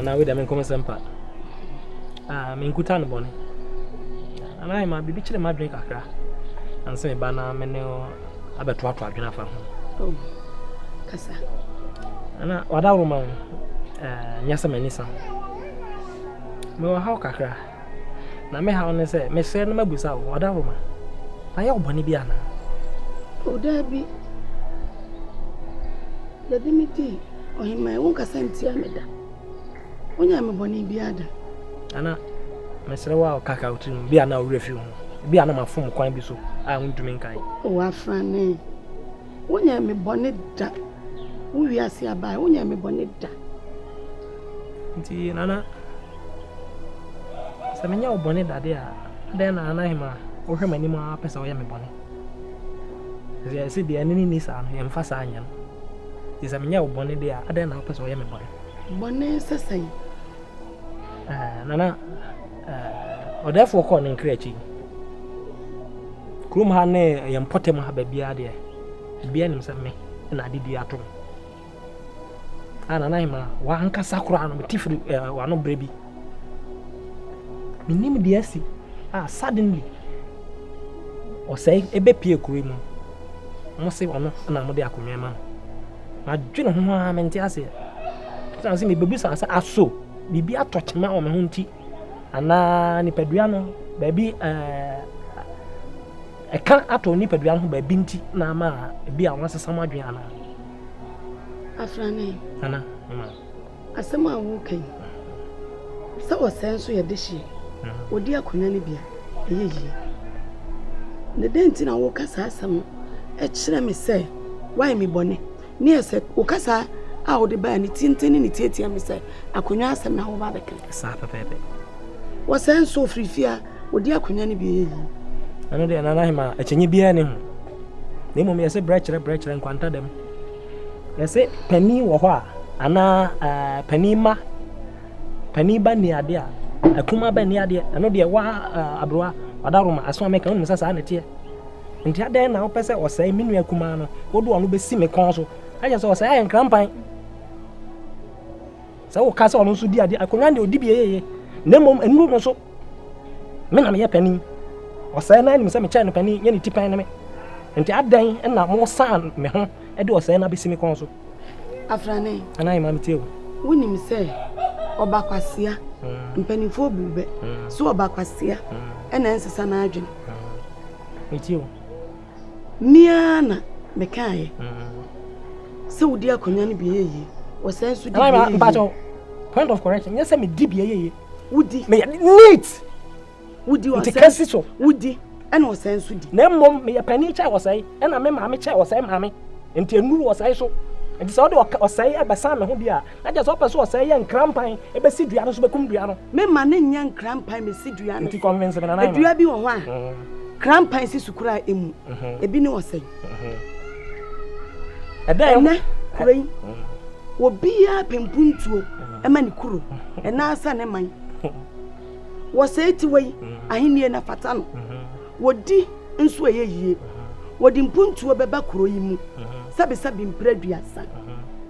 na we dem enkom sempa me nkuta no bone ana ma bibi kire ma dwen kakra anse me ba na me ne abeto ato adwena fa ho kasa ana wada roma nyasa manisa me wa haw kakra na me haw ne se me se no mabusa wo wada roma aya obone bi ana odabi da dimiti ohima won kasa ntia meda onya me bone bi ada ana mesre wa kaka utim bi ana owrefi ho bi ana mafom kwan bi so a huntumi nkai o afrane wonya me bone da wo wi ase abai wonya me bone da nti nana samenya wo bone da de a den na anahima wo hwe mani ma pesa wo ya me bone ze se de anini ni sa no yemfa sa anya no ze samenya wo bone de a den na pesa wo ya me bone sesai nana odefo ko ne nkrechi krum ha ne yempotem ha ba bia de bia nim se me na adidi atom ana naima wa anka sakura no tifri wa no brebi minim de asi suddenly o say ebe pie kuru mu mo se ono na mo de akonwa ma ma dwene ho ha menti ase san se me bebu san se aso bibi atochema o me ho nti ana ni padua no ba bi eka ato ni padua no ba bi nti na ma bi a won sesam adwen ana afrane ana asema wo kan se o senso ye de hie odi akonya ne bia eyeyi ne denti na wo kasa asem e kire me se why me bone ne ese wo kasa a wo de ba ni tintini ni tietia me se akonya asem na wo ba bekan sa pepepe wo senso frifia odi akonya ne bia eyeyi ano de na hima achenye bia ne ho ne mom yese brechre nkwanta dem yese pani wo ho a ana pani ba ni ade a akuma ba ni ade ano de wa abroa wadaroma aso ameka wonu sasa na tie nti ade na wo pese osai minu akuma no wodo ono be si me kon so aja so osai en krampan sa wo kasa ono so di ade akonya de odi biye ne mom enu no so me na me ye pani osai na ni se me chai no pani ye ni tipan na me nti adan na mo san me ho e de osai na be si me kon so afrane anai ma meteo wonim se obakwasia mpanifo bube so obakwasia ena ensesa na adwen meteo miana mekaye se wudi akonya ne biyeyi wo sensu di biyeyi bacho point of correction yes me di biyeyi wudi me neat wudi wo sensu wudi ena wo sensu di na mom me pani cha wo sai ena me maame cha wo sai maame enti enuru wo sai so enti so de osai ebesa me ho bia na je so peso osai ye nkrampan ebesi dua no so bekum dua no me ma ne nya nkrampan me si dua no enti convince me na na dua bi wo ho a krampan si sukura emu ebi ne osai eda ye kurei wo bia pempuntuo ema ni kuro ena asa ne man wo sai ti wei ahenie na fata no wodi nso eyeyie wodi mpuntuo beba kuro yi mu sabi mpraduasa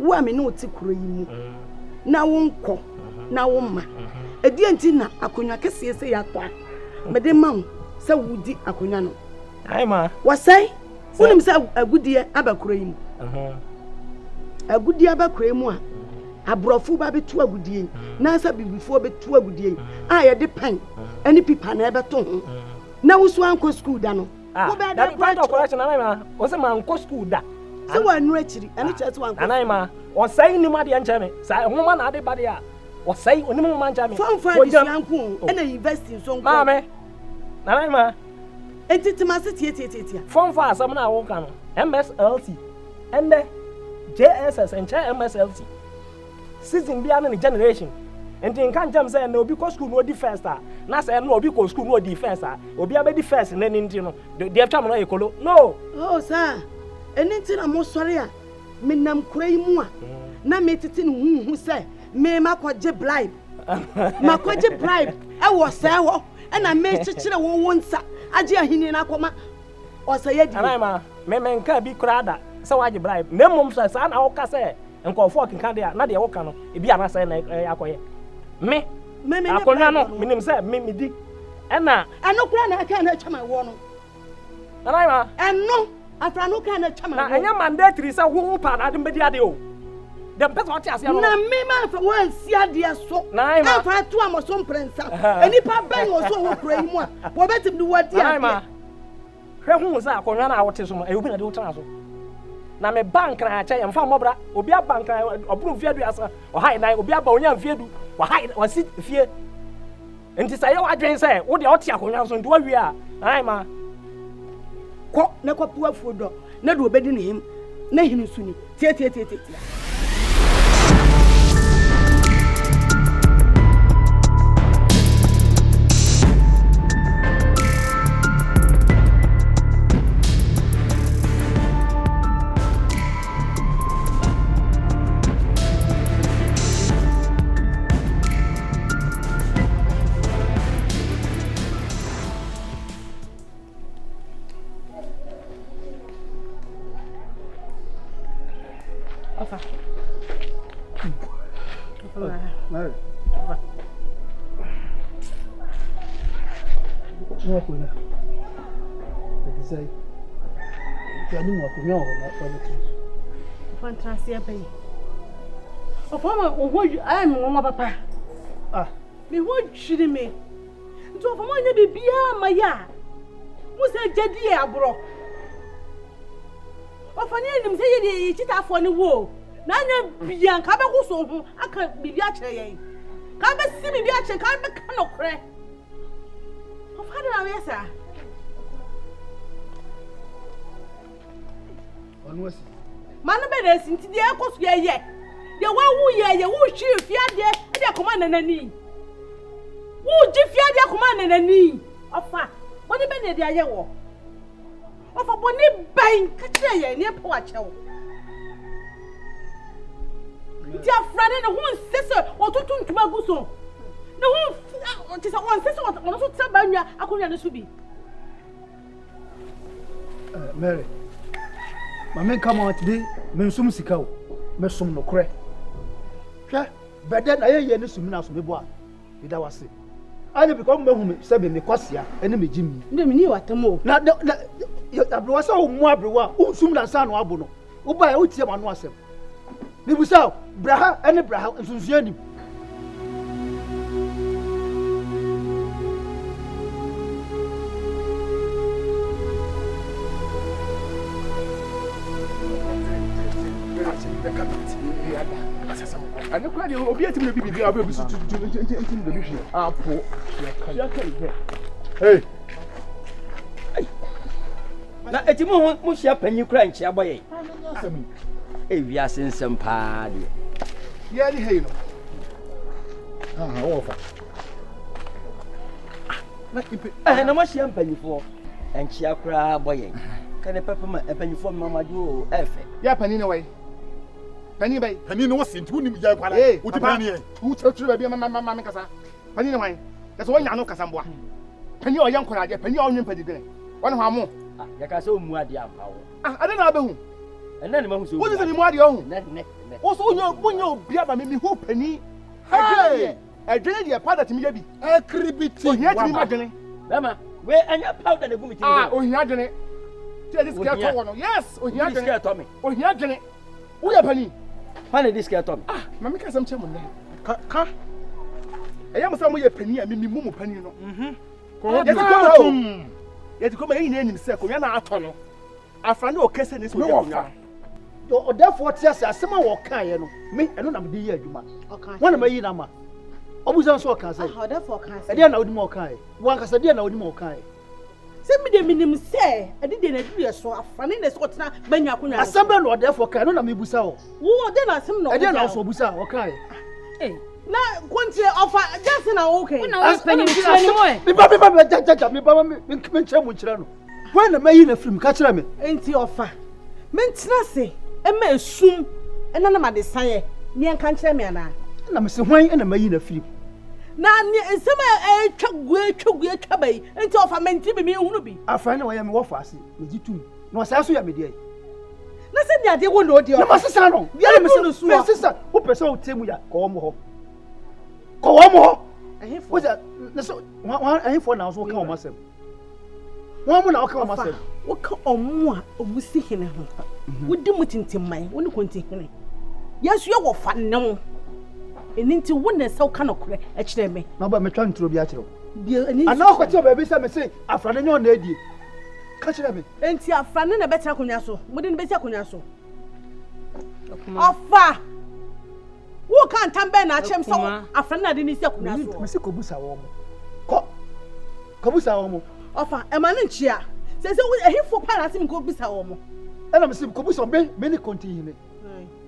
wo a me no ti kuro yi mu na wonko na womma edi enti na akonwa kese ese ya to me de ma se wudi akonwa no ai ma wasai wonim se agudie abakuro yi mu agudie abakuro yi mu a abrofo ba betu agudie na sabi bifo betu agudie a ye de pen ani pipa na ebeto ho na wo so anko school da no wo be da point of correction na ma wo se ma anko school da se wa nu akiri ani chese wanko anai ma wo sai ni ma de nche me sai homa na ade ba de a wo sai onim ma ncha me wo janku ena university so nko ma me anai ma entitima se tie form for asam na wo kan no MSLT ende JSS and MSLT season bia na generation enti nkan jam say na obi ko school no di first na say na obi ko school no di first obi abedi first na ni nti no de atwa mo na ekolo no oh sir enti na mo sori a menam kurai mu a na metiti no hu say me makoje bribe makoje bribe e wo say wo e na me chichire wo wonsa age ahini na akoma o say yedi anai ma me nka bi krada say waje bribe na mom say sa na wo ka say nkofo kinka de na de wo ka no e bi ana say na yakoye me akonwa no minim say me di ena eno kura na aka na chama wo no nana ma eno afra no ka na chama na enya mandatory say wo pa na dem bedi ade o dem pesa o ti ase no na me ma fa wan si ade so na fa to amoso mprensa eni pa ben wo so wo kura yi mu a wo betim di wadi ade ma hwe hu say akonwa na wote so ma e obi na de wo tana so na me bank na acha yem fa mobra obi a bank na oburu fie du asa o hai na obi aba onya fie du wa hai wa si fie enti say wa dwen say wo de ote akonwa so nti wa wi a hai ma ko na ko pu afu do na do obedi ne him na hinu suni tie Fantasia bay. Of I am one papa. Me what should me? To for my baby, my ya. Who said Jadi abro? Of an enemy say it for the war. Nana Bian Cabaco, I can't be Yacha. Come see me, Yacha, can't be no crack. Of how yes, sir. Manabes into the aircoast, ye. The one who ye, who she feared ye, and their command and a knee. Who did fear their command and a knee? Of fact, what the Benny de Ayawa? Of a bonnet bang, catch ye near Poacho. Dear friend, and one sister or two to Maguso. No one, tis a one sister or also Sabania, I couldn't understand be. Mary. My men come out today, men sum sikao, men sum no cre. But then I hear any sum now, so me boy. Did I was it? I become me, seven me quasia, enemy Jimmy. No, me knew what to move. Now, I was so more brewer, who soon as son or abono, who buy out here one was him. We will sell Braha and Braha and Susiani. I don't quite know yet to be able to the mission. Poor. Hey. Now, at the moment, Musha Penny Cranch, Abbey. If you are in some party. Yeah, the halo. Offer. I know what champagne for, and Chiacra boy. Can a peppermint a penny for Mamma do, F. Yeah, penny away. Penny bay, penny no sin to him. Hey, what penny? Who told you about Mamma Casa? Penny away. That's why I know Casamba. Penny or young Coradia, penny or young pedigree. One more. Yacaso Muadia. I don't know. And then what is any more your own? Also, when you be able to who penny. Hey, I did your father to me. A creepy thing. Yet, imagine. Mamma, where and your powder the woman? Oh, he had it. Yes, oh, he had it. Tommy. Oh, he had it. Who are penny? Funny this cat, Tom. Mamma, some chairman. Car. I am some way a penny and me mumu penny. Yet to come in any circle, you're not a tunnel. I found no case in this way. Or therefore, yes, I some more kind. Me, I don't know the year you must. One of my Yama. Always on so can say. How therefore can I didn't know more kind. One has a dear no more kind. Send me the minimum say, I didn't do so. Funny as what's not Benyaku. Assemble or therefore can not be Busao. Who then are some no? I didn't also Busa, okay. Now, quantity offer just in our okay. When the main of film catch me, ain't you offer? Mentinasi, a man soon, and none of my desire, near country man. And I'm saying, why in a main of film? Now, near some a chugwe cabby, and to offer men to be me who be. I find I am waffles with you too. No, I say, I'm a dear. Listen, I didn't want to do your sister. The other sister, who pursue Timuya, come home. Ko wo mo. Ehefo. Wo say na so wan ehefo na so ka wo masem. Wan mo na wo ka wo masem. Wo ka omo a obusi hene ho. Wo di mutintimman, wo ne konti hene. Yesu ye wo fa ne wo. Eninti wo ne se wo ka no kore e kire me. Na ba metwa ntro bi a kire wo. Bi eni. Ana ko ti o ba bi say me say afrane nyo na edie. Ka kire me. Enti afrane na betira konwa so. Mo de ne beti akonwa so. Ofa. Wo kan tambe na chem so afrane na de ni si akonwa so. Me se ko busa wo mo. Ko busa wo mo. Ofa e ma ne nchia. Se ehifo pa na sim ko busa wo mo. Ela me se ko busa be me ni konti hine.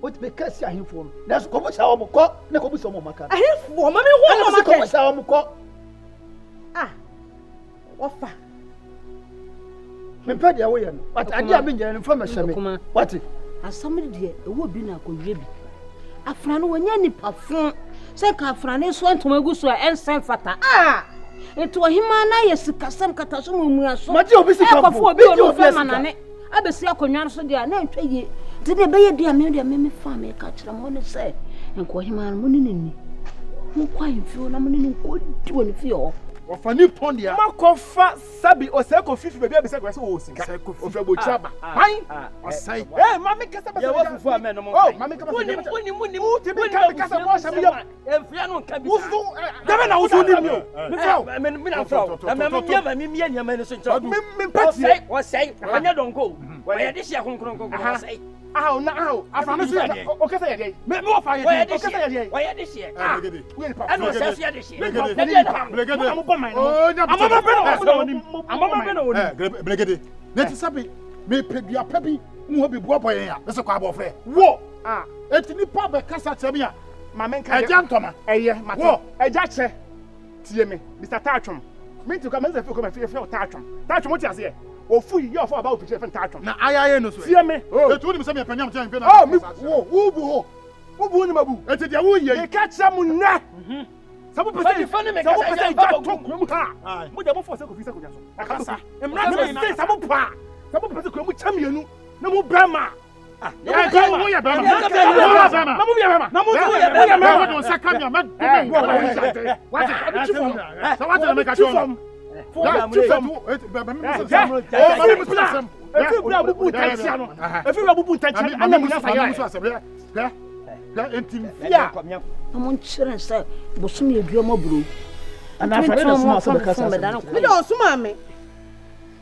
O ti be kasi ahifo no. Na so ko busa wo mo ko, na ko busa wo mo maka. Ehifo ma me wo mo maka. Ko busa wo mo ko. Ah. Ofa. Me pɛ dia wo ye no. What ade a me nyɛ no fa me hye me. What? Asamre de ewo bi na akɔwie bi. Afrane wonya nipa fon. Sɛ ka afrane so ntoma gu so a ensen fata. Ah! Eto ohima na yɛ sikasɛm kata so mu aso. Ma je obi sika fo obi o fa manane. Abesi akonnwa no so de a na ntwa yie. Nti de bɛyɛ dia me fa me ka kyerɛ mo ne sɛ enko ohima no mo ne ni. Mo kwa mfio na mo ne ni ko di woni fie ho. Wafani pondia. Makofa sabi oseko fifi baby abisa kwese wo sika. Ofra bochaba. Hai. Osai. Mami kasa ba. Ya wa fufu amen no mo. Oh, mami kasa. Woni. Uti be kasa mo shabi ya. Enfia no nka bi. Usu. Dabe na usu ni mi o. Me fa. Me na fra. Na me mi anya no so ncha. Me pati. Osai. Anya donko. Wa ya de hia kronkron osai. Aho na aho. Afrano so ya. O kasa ya dey. Me wo fa ya dey. O kasa ya dey. Wa ya de hia. Ah. We ni pa. Ano sa hia de hia. Oh, Blegede. Neti sabi me pedua pabi mu obi bo boyen ya. Me se kwa abofre. Wo. Ah. Eti ni pa be kasa temi a. Ma men ka. Eja ntoma. Eye mate. Eja che. Tie me. Mr. Tatwom. Me nti kwa me se fi ko me fi Tatwom. Tatwom ti ase e. Ofu yi ofo aba ofiche fe Tatwom. Na ayaye no so. Tie me. Etu ni me se me panyam tie me na. Oh, me wo bu ho. Wo bu ni mabu. Eti dia wo ye. Me ka che mu na. Sabu pese fani me kasa ja to kumu ha mo de mo force ko fi se ko ja so akasa emra me sabu pa sabu pese ko mu chamienu na mu brama ya ga mo ya brama na mu ya brama na mu ya brama wo do saka mi ma de wo wa wi what so what na me ka cho fo da mu efi bra bubu tantia no efi bra bubu tantia ana mu ya fa ya entimfia Amon chere se bosom ye duo maburo. Ana afrane da suma so be kasa. Me do suma me.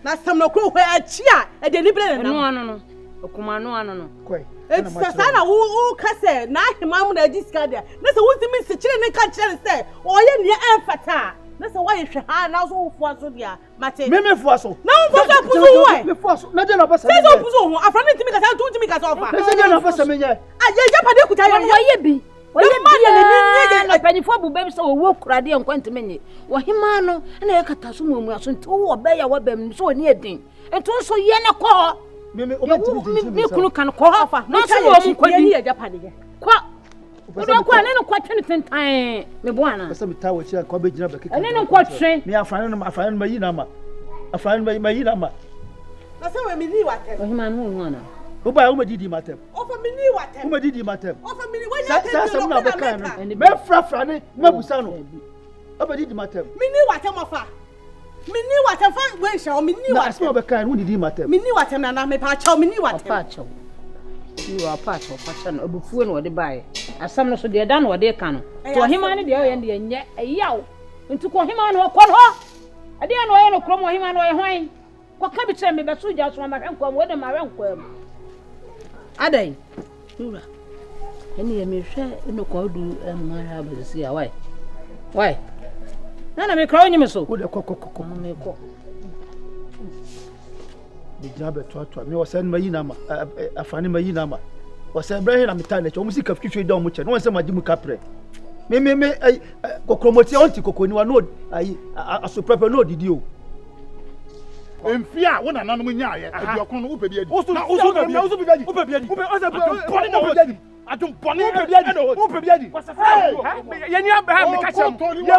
Na sam no kro hwe achi a e de libre na. No. Okuma no. Kwai. Enti sasa na wo kase na ahema mu na diska dia. Na se wutimi se kire ne ka kire se oye ne enfata. Na se waye hwe ha na so wo fuaso dia. Mate. Me fuaso. Na wo fuaso puzo wo. Me fuaso. Na de na ba sa. Se so puzo ho afrane ntimi kasa tu ntimi kasa ofa. Se de na ba sa me nye. Aye japade kuta ye. Waye bi. Na panifo bu bem se wo kurade enkwante menye wo hima no na ye kata so mu aso nti wo be ya wo bem so ni edin ento so ye ne ko me kunu kan ko afa na so wo mu kwadi ye japade ye ko wo ko ane no ko twene tentan me bo ana basa mita wo chia ko be gina be keke ane no ko twen me afrane no mayi na ma afrane mayi na ma na se we mi ni watem wo hima no hu ana wo ba wo medidi matem ofa mi ni watem wo medidi matem ofa mi ni wa ya sa sam na be kan no me frafrane mabusa no wo medidi matem mi ni watem ofa mi ni watem fa we sha mi ni na watem asma be kan wo didi matem mi ni watem na me pa cha mi ni watem pa cha ni wa pa cha no abufuo no de bae asam no so de da no de ka no to hima ne de o ye de nye eyaw nti ko hima no ko ho ade no ye no krom hima no ye hwan ko ka bi kire me be so ja so ma hwenko mo de ma hwenko am adai nura eni ye me hwe no ko du ma ha ba si ya why na me kra onyi me so wo de ko me ko de jabe to me wasan mayi na ma afrane mayi na ma wasan ibrahim na mitane cho musika fitwe da mu che no wasan maji mu kapre me kokromoti onti kokoni wa no ayi aso prepare no didi o Enfia wona nanom nya aye aduokon no wo pe bi adi. Usu bi adi. Wo pe bi adi. Wo pe asa body na wo adi. adum bɔne Wo pe biadi. Yɛni abɛha me ka kyerɛ mo. Yɛ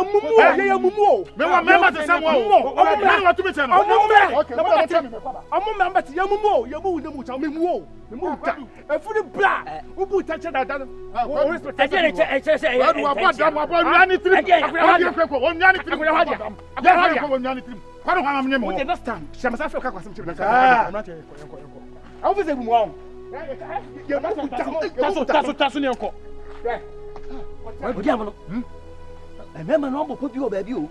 mumu o. me wa mema te sɛ mo o me wa tumi kyɛ no Ɔmo okay what tell me me baba Ɔmo mɛ mbɛti yɛ mumu o. Yɛ mu ne mu kyɛw me mu o. Me mu ta. Efuni bra. Wo bu ta kyɛ dada no. Wo respect. ɛgye ne kyɛ sɛ wadu wa ba dam wa ba nyani trim akura hadi ko nyani trim akura hadi ya hadi ko nyani trim kwano kwa amne mo Wo next time. Shamasa fɛ ka kwasɛm kyerɛ na ka. Awo fi sɛ bu mu ɔn. Taso ne nkɔ. odi amono ɛmɛma no ɔbɔ bi wɔ baabi o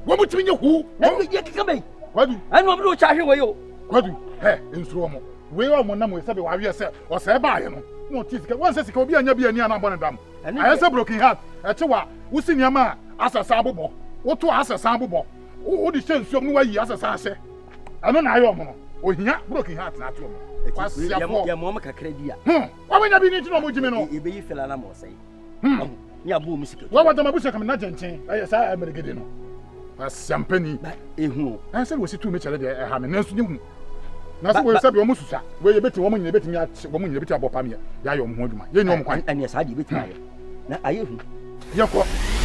wo mu timi nye hu na yɛ keka bɛyi wadu ɛne ɔmde wo kyahwe wɔ yi o wadu nsuro mo we o mo na mo sɛ be wa wiɛ sɛ ɔsɛ ba ye no mo ti sika won sɛ sika obi anya bi ani ana bɔ ne dam ayɛ sɛ broken heart ɛkye wa wo si niama asasa abobɔ wo to asasa abobɔ wo di hyɛ nsuom no wayi asasa ahyɛ ɛno na ayɛ ɔmo no ohia broken heart na ato ɔmo yɛ mɔm kakra bi a wa manya bi ni ti no mo jimi no yɛbɛyi fɛla na ma ɔsɛe ne abɔ mu sika wa wa dama busa kam na gyenchen ayɛ sa amerigede no asiampani ɛhu ɛsɛ wo si tu me kyerɛ de ɛha me nanso nyehu na so wo sɛ be ɔmo susa we ye beti ɔmo nyine betimi ɔmo nyine beti abɔ pam ya yɛ ɔmo ho adwuma yɛ ni ɔmo kwan ɛne saa deɛ bɛtumi ayɛ na ayɛ hu yɛ kɔ